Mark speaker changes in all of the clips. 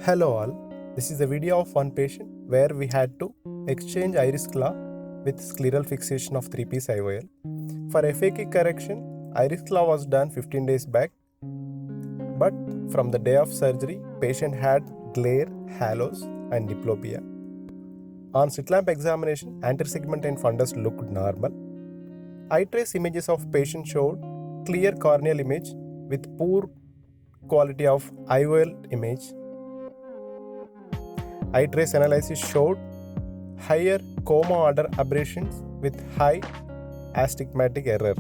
Speaker 1: Hello all, this is a video of one patient where we had to exchange iris claw with scleral fixation of 3-piece IOL. For FAK correction, iris claw was done 15 days back, but from the day of surgery, patient had glare, halos and diplopia. On slit lamp examination, anterior segment and fundus looked normal. Eye trace images of patient showed clear corneal image with poor quality of IOL image. Eye trace analysis showed higher coma order aberrations with high astigmatic error.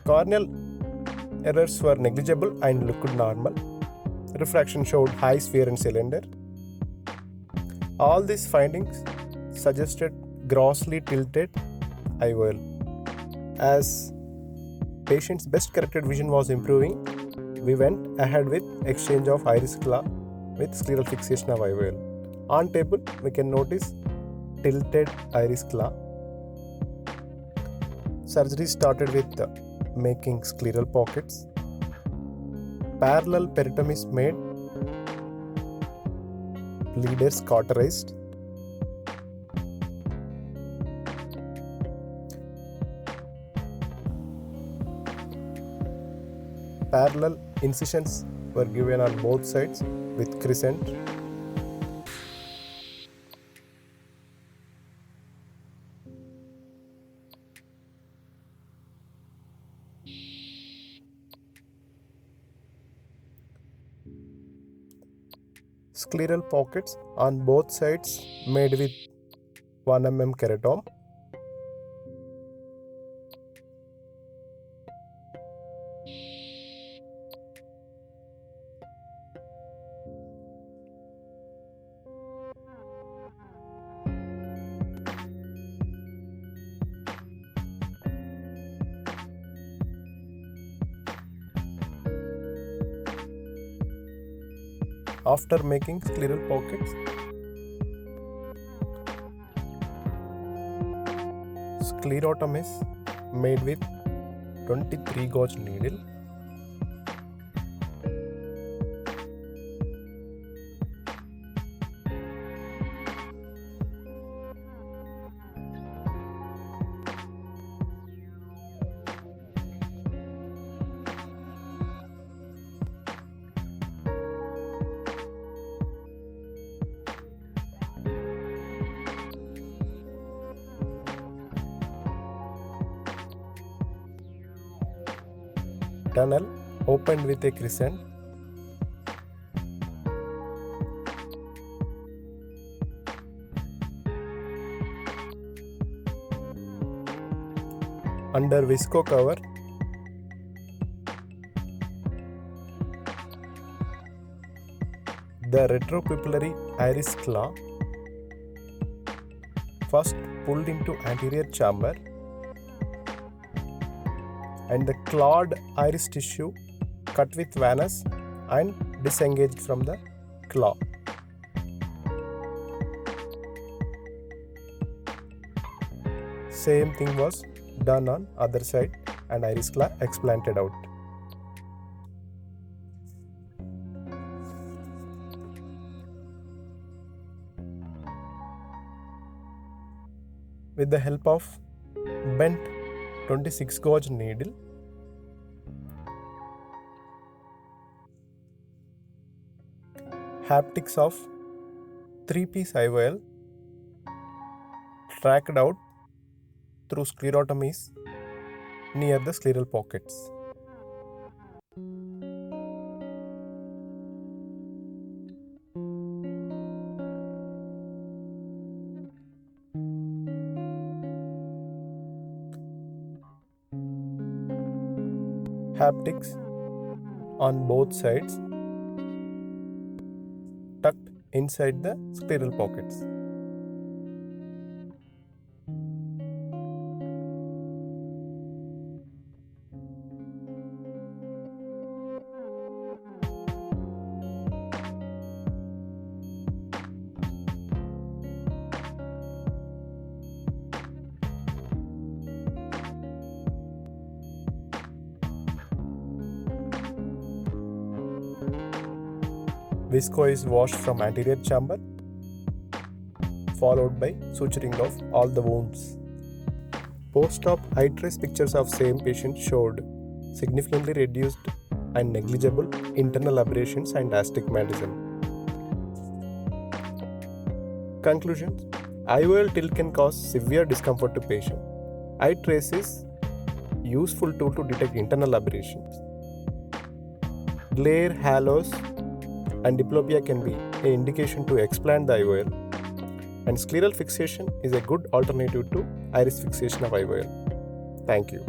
Speaker 1: Corneal errors were negligible and looked normal. Refraction showed high sphere and cylinder. All these findings suggested grossly tilted IOL. As patient's best corrected vision was improving, we went ahead with exchange of iris claw with scleral fixation of IOL. On table, we can notice tilted iris claw. Surgery started with making scleral pockets. Parallel peritomy is made. Leaders cauterized. Parallel incisions were given on both sides with crescent. Scleral pockets on both sides made with 1 mm keratome. After making scleral pockets, sclerotomy is made with 23 gauge needle. Tunnel opened with a crescent. Under visco cover, the retropupillary iris claw first pulled into anterior chamber and the clawed iris tissue cut with venous and disengaged from the claw. Same thing was done on other side and iris claw explanted out. With the help of bent 26 gauge needle, haptics of 3-piece IOL tracked out through sclerotomies near the scleral pockets. Haptics on both sides tucked inside the scleral pockets. Visco is washed from anterior chamber, followed by suturing of all the wounds. Post-op eye trace pictures of same patient showed significantly reduced and negligible internal aberrations and astigmatism. Conclusions: IOL tilt can cause severe discomfort to patient. Eye trace is useful tool to detect internal aberrations. Glare, halos, and diplopia can be an indication to explant the IOL, and scleral fixation is a good alternative to iris fixation of IOL. Thank you.